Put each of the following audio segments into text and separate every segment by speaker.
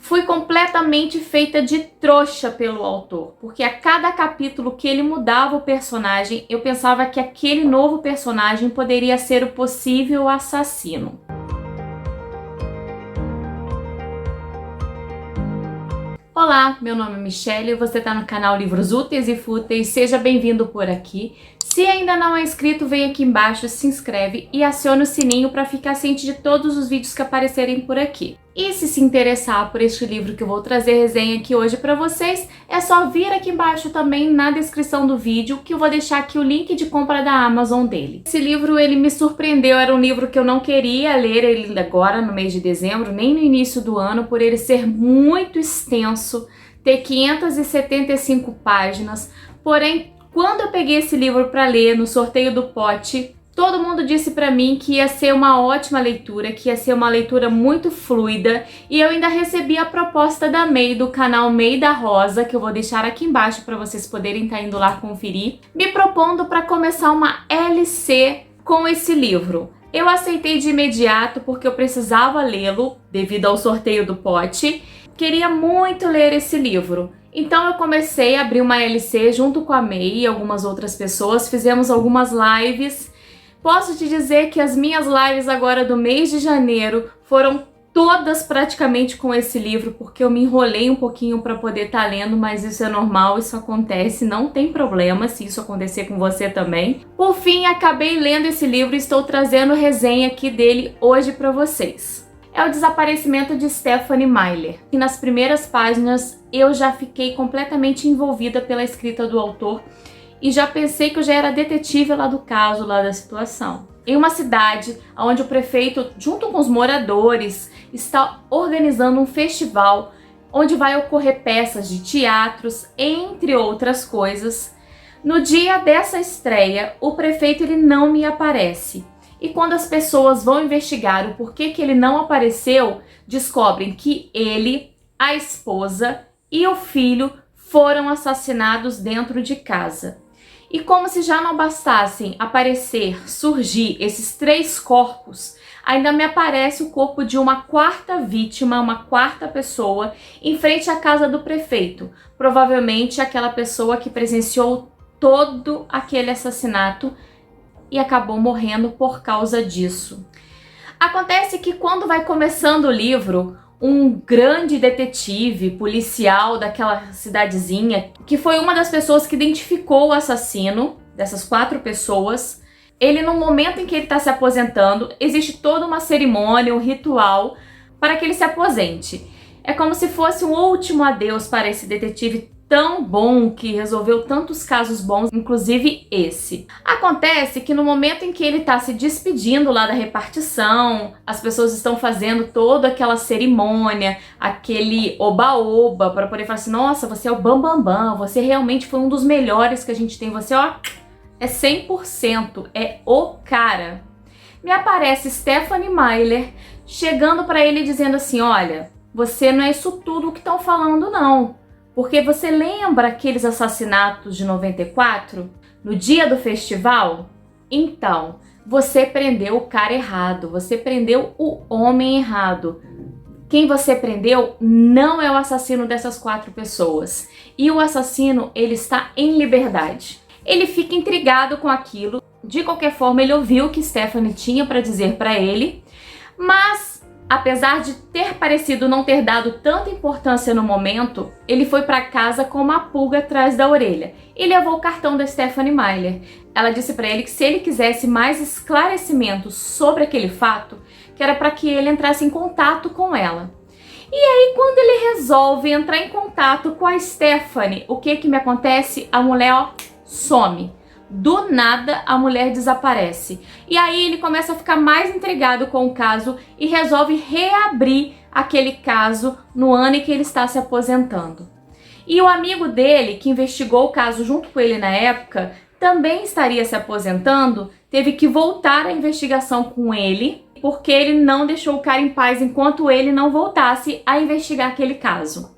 Speaker 1: Fui completamente feita de trouxa pelo autor, porque a cada capítulo que ele mudava o personagem, eu pensava que aquele novo personagem poderia ser o possível assassino. Olá, meu nome é Michelle e você está no canal Livros Úteis e Fúteis, seja bem-vindo por aqui. Se ainda não é inscrito, vem aqui embaixo, se inscreve e aciona o sininho para ficar ciente de todos os vídeos que aparecerem por aqui. E se interessar por este livro que eu vou trazer resenha aqui hoje para vocês, é só vir aqui embaixo também na descrição do vídeo, que eu vou deixar aqui o link de compra da Amazon dele. Esse livro, ele me surpreendeu, era um livro que eu não queria ler ele agora no mês de dezembro, nem no início do ano, por ele ser muito extenso, ter 575 páginas, porém, quando eu peguei esse livro para ler no sorteio do pote, todo mundo disse pra mim que ia ser uma ótima leitura, que ia ser uma leitura muito fluida, e eu ainda recebi a proposta da May, do canal May da Rosa, que eu vou deixar aqui embaixo para vocês poderem estar indo lá conferir, me propondo para começar uma LC com esse livro. Eu aceitei de imediato porque eu precisava lê-lo devido ao sorteio do pote, queria muito ler esse livro. Então eu comecei a abrir uma LC junto com a May e algumas outras pessoas, fizemos algumas lives. Posso te dizer que as minhas lives agora do mês de janeiro foram todas praticamente com esse livro, porque eu me enrolei um pouquinho para poder estar lendo, mas isso é normal, isso acontece, não tem problema se isso acontecer com você também. Por fim, acabei lendo esse livro e estou trazendo resenha aqui dele hoje para vocês. É o Desaparecimento de Stephanie Myler. E nas primeiras páginas eu já fiquei completamente envolvida pela escrita do autor e já pensei que eu já era detetive lá do caso, lá da situação. Em uma cidade onde o prefeito, junto com os moradores, está organizando um festival onde vai ocorrer peças de teatros, entre outras coisas. No dia dessa estreia, o prefeito ele não me aparece. E quando as pessoas vão investigar o porquê que ele não apareceu, descobrem que ele, a esposa e o filho foram assassinados dentro de casa. E como se já não bastassem surgir esses 3 corpos, ainda me aparece o corpo de uma quarta vítima, uma quarta pessoa, em frente à casa do prefeito. Provavelmente aquela pessoa que presenciou todo aquele assassinato e acabou morrendo por causa disso. Acontece que quando vai começando o livro, um grande detetive policial daquela cidadezinha, que foi uma das pessoas que identificou o assassino, dessas 4 pessoas, ele no momento em que ele está se aposentando, existe toda uma cerimônia, um ritual para que ele se aposente. É como se fosse um último adeus para esse detetive tão bom, que resolveu tantos casos bons, inclusive esse. Acontece que no momento em que ele está se despedindo lá da repartição, as pessoas estão fazendo toda aquela cerimônia, aquele oba-oba, para poder falar assim, nossa, você é o bambambam, você realmente foi um dos melhores que a gente tem, você ó, é 100%, é o cara. Me aparece Stephanie Myler chegando para ele dizendo assim, olha, você não é isso tudo que estão falando não. Porque você lembra aqueles assassinatos de 94, no dia do festival? Então, você prendeu o cara errado, você prendeu o homem errado. Quem você prendeu não é o assassino dessas 4 pessoas. E o assassino, ele está em liberdade. Ele fica intrigado com aquilo. De qualquer forma, ele ouviu o que Stephanie tinha para dizer para ele, mas apesar de ter parecido não ter dado tanta importância no momento, ele foi para casa com uma pulga atrás da orelha e levou o cartão da Stephanie Myler. Ela disse para ele que se ele quisesse mais esclarecimentos sobre aquele fato, que era para que ele entrasse em contato com ela. E aí, quando ele resolve entrar em contato com a Stephanie, o que me acontece? A mulher, ó, some. Do nada, a mulher desaparece. E aí ele começa a ficar mais intrigado com o caso e resolve reabrir aquele caso no ano em que ele está se aposentando. E o amigo dele, que investigou o caso junto com ele na época, também estaria se aposentando, teve que voltar à investigação com ele, porque ele não deixou o cara em paz enquanto ele não voltasse a investigar aquele caso.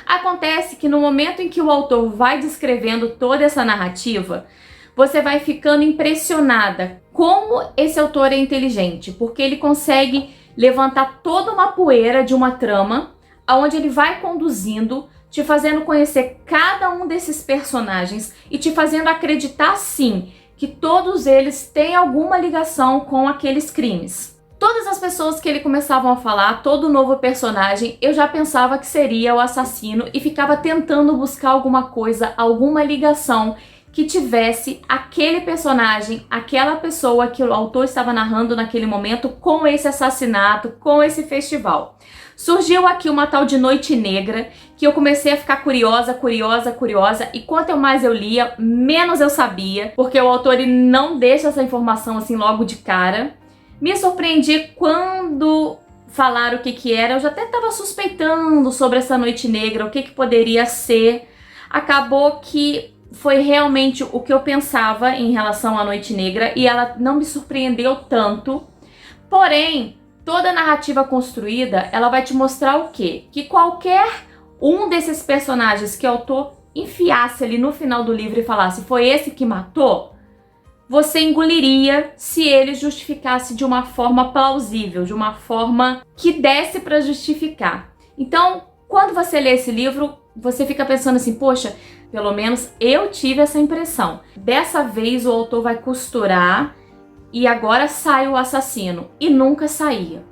Speaker 1: Acontece que no momento em que o autor vai descrevendo toda essa narrativa, você vai ficando impressionada como esse autor é inteligente, porque ele consegue levantar toda uma poeira de uma trama onde ele vai conduzindo, te fazendo conhecer cada um desses personagens e te fazendo acreditar sim que todos eles têm alguma ligação com aqueles crimes. Todas as pessoas que ele começava a falar, todo novo personagem, eu já pensava que seria o assassino e ficava tentando buscar alguma coisa, alguma ligação que tivesse aquele personagem, aquela pessoa que o autor estava narrando naquele momento com esse assassinato, com esse festival. Surgiu aqui uma tal de Noite Negra, que eu comecei a ficar curiosa, e quanto mais eu lia, menos eu sabia, porque o autor ele não deixa essa informação assim logo de cara. Me surpreendi quando falaram o que era, eu já até estava suspeitando sobre essa Noite Negra, o que poderia ser. Acabou que foi realmente o que eu pensava em relação à Noite Negra e ela não me surpreendeu tanto. Porém, toda a narrativa construída, ela vai te mostrar o quê? Que qualquer um desses personagens que o autor enfiasse ali no final do livro e falasse foi esse que matou, você engoliria se ele justificasse de uma forma plausível, de uma forma que desse para justificar. Então, quando você lê esse livro, você fica pensando assim, poxa, pelo menos eu tive essa impressão. Dessa vez o autor vai costurar e agora sai o assassino. E nunca saía.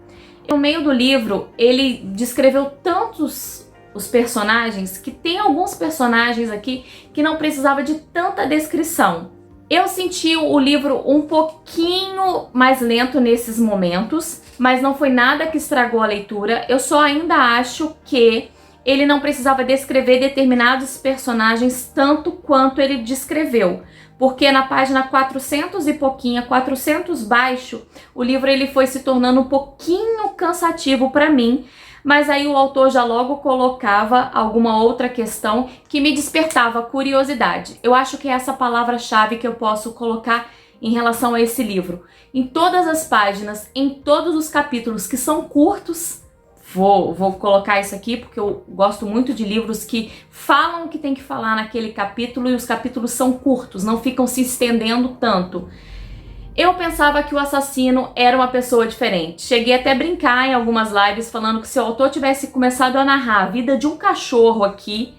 Speaker 1: No meio do livro, ele descreveu tantos os personagens que tem alguns personagens aqui que não precisava de tanta descrição. Eu senti o livro um pouquinho mais lento nesses momentos, mas não foi nada que estragou a leitura. Eu só ainda acho que ele não precisava descrever determinados personagens tanto quanto ele descreveu. Porque na página 400 e pouquinha, 400 baixo, o livro ele foi se tornando um pouquinho cansativo para mim. Mas aí o autor já logo colocava alguma outra questão que me despertava curiosidade. Eu acho que é essa palavra-chave que eu posso colocar em relação a esse livro. Em todas as páginas, em todos os capítulos que são curtos, vou colocar isso aqui porque eu gosto muito de livros que falam o que tem que falar naquele capítulo e os capítulos são curtos, não ficam se estendendo tanto. Eu pensava que o assassino era uma pessoa diferente. Cheguei até a brincar em algumas lives falando que se o autor tivesse começado a narrar a vida de um cachorro aqui,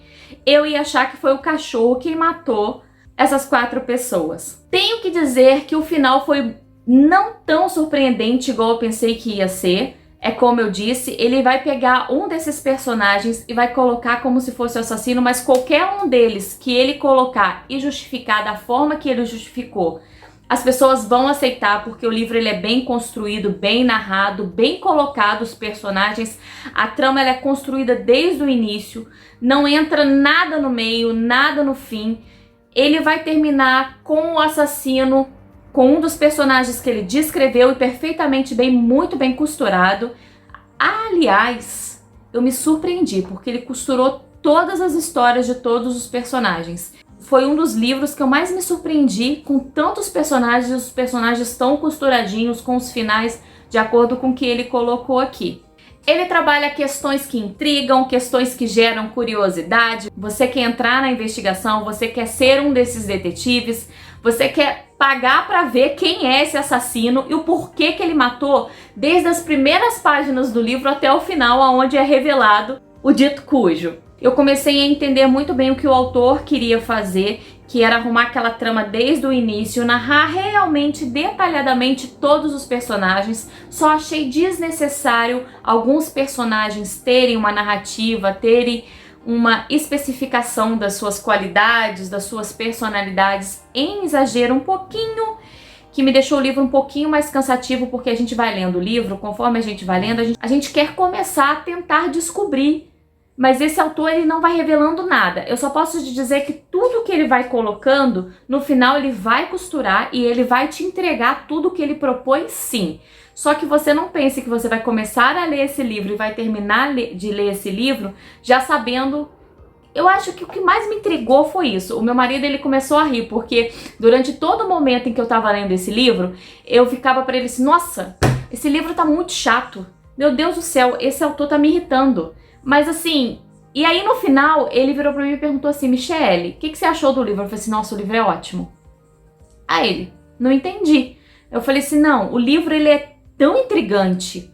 Speaker 1: eu ia achar que foi o cachorro quem matou essas 4 pessoas. Tenho que dizer que o final foi não tão surpreendente igual eu pensei que ia ser. É como eu disse, ele vai pegar um desses personagens e vai colocar como se fosse o assassino, mas qualquer um deles que ele colocar e justificar da forma que ele justificou, as pessoas vão aceitar, porque o livro ele é bem construído, bem narrado, bem colocado os personagens. A trama ela é construída desde o início, não entra nada no meio, nada no fim. Ele vai terminar com o assassino, com um dos personagens que ele descreveu e perfeitamente bem, muito bem costurado. Aliás, eu me surpreendi, porque ele costurou todas as histórias de todos os personagens. Foi um dos livros que eu mais me surpreendi com tantos personagens, os personagens tão costuradinhos, com os finais de acordo com o que ele colocou aqui. Ele trabalha questões que intrigam, questões que geram curiosidade. Você quer entrar na investigação, você quer ser um desses detetives, você quer pagar para ver quem é esse assassino e o porquê que ele matou, desde as primeiras páginas do livro até o final, onde é revelado o dito cujo. Eu comecei a entender muito bem o que o autor queria fazer, que era arrumar aquela trama desde o início, narrar realmente, detalhadamente todos os personagens. Só achei desnecessário alguns personagens terem uma narrativa, terem uma especificação das suas qualidades, das suas personalidades, em exagero um pouquinho, que me deixou o livro um pouquinho mais cansativo, porque a gente vai lendo o livro, conforme a gente vai lendo, a gente quer começar a tentar descobrir. Mas esse autor ele não vai revelando nada. Eu só posso te dizer que tudo que ele vai colocando, no final ele vai costurar e ele vai te entregar tudo que ele propõe, sim. Só que você não pense que você vai começar a ler esse livro e vai terminar de ler esse livro já sabendo. Eu acho que o que mais me intrigou foi isso. O meu marido ele começou a rir, porque durante todo o momento em que eu tava lendo esse livro, eu ficava pra ele assim, nossa, esse livro tá muito chato. Meu Deus do céu, esse autor tá me irritando. Mas assim, e aí no final ele virou pra mim e perguntou assim, Michele, o que você achou do livro? Eu falei assim, nossa, o livro é ótimo. Aí ele, não entendi. Eu falei assim, não, o livro ele é tão intrigante,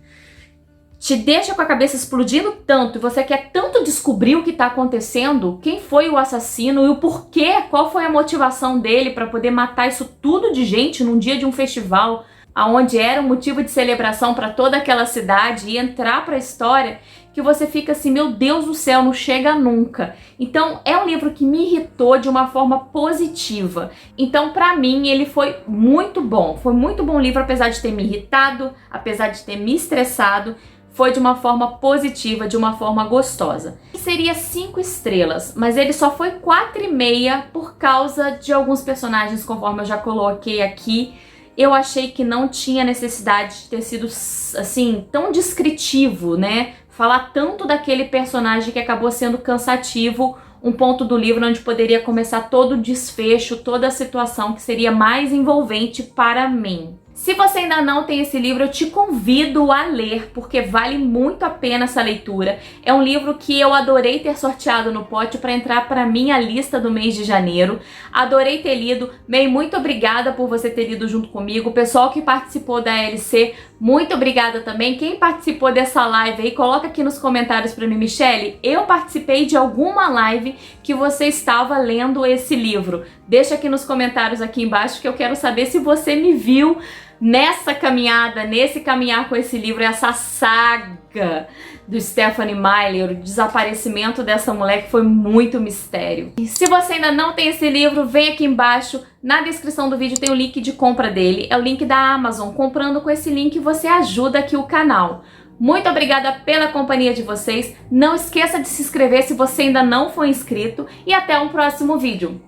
Speaker 1: te deixa com a cabeça explodindo tanto e você quer tanto descobrir o que está acontecendo, quem foi o assassino e o porquê, qual foi a motivação dele para poder matar isso tudo de gente num dia de um festival, aonde era um motivo de celebração para toda aquela cidade, e entrar para a história, que você fica assim, meu Deus do céu, não chega nunca. Então é um livro que me irritou de uma forma positiva. Então para mim ele foi muito bom o livro, apesar de ter me irritado, apesar de ter me estressado, foi de uma forma positiva, de uma forma gostosa. Seria 5 estrelas, mas ele só foi 4,5 por causa de alguns personagens, conforme eu já coloquei aqui. Eu achei que não tinha necessidade de ter sido assim tão descritivo, né? Falar tanto daquele personagem que acabou sendo cansativo, um ponto do livro onde poderia começar todo o desfecho, toda a situação que seria mais envolvente para mim. Se você ainda não tem esse livro, eu te convido a ler, porque vale muito a pena essa leitura. É um livro que eu adorei ter sorteado no pote para entrar para minha lista do mês de janeiro. Adorei ter lido. May, muito obrigada por você ter lido junto comigo. O pessoal que participou da LC, muito obrigada também. Quem participou dessa live aí, coloca aqui nos comentários para mim, Michelle, eu participei de alguma live que você estava lendo esse livro. Deixa aqui nos comentários aqui embaixo que eu quero saber se você me viu nessa caminhada, nesse caminhar com esse livro, essa saga do Stephenie Meyer, o desaparecimento dessa mulher que foi muito mistério. E se você ainda não tem esse livro, vem aqui embaixo, na descrição do vídeo tem o link de compra dele, é o link da Amazon. Comprando com esse link você ajuda aqui o canal. Muito obrigada pela companhia de vocês, não esqueça de se inscrever se você ainda não for inscrito e até um próximo vídeo.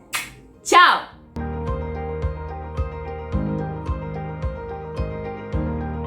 Speaker 1: Tchau!